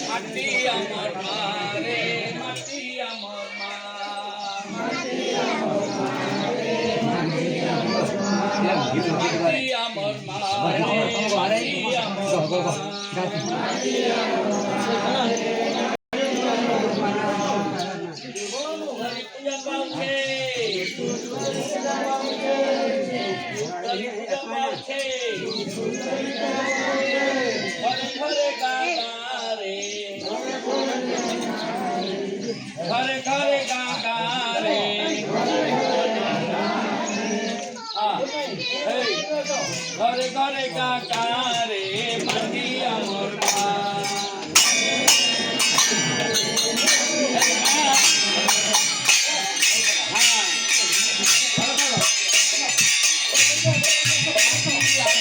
মাটি আমার মা রে মাটি আমার মা মাটি আমার মা রে মাটি আমার মা মাটি আমার মা রে মাটি আমার মা মাটি আমার মা ঘরে ঘরে গাগারে ঘরে ঘরে গাগারে মাটি আমার মা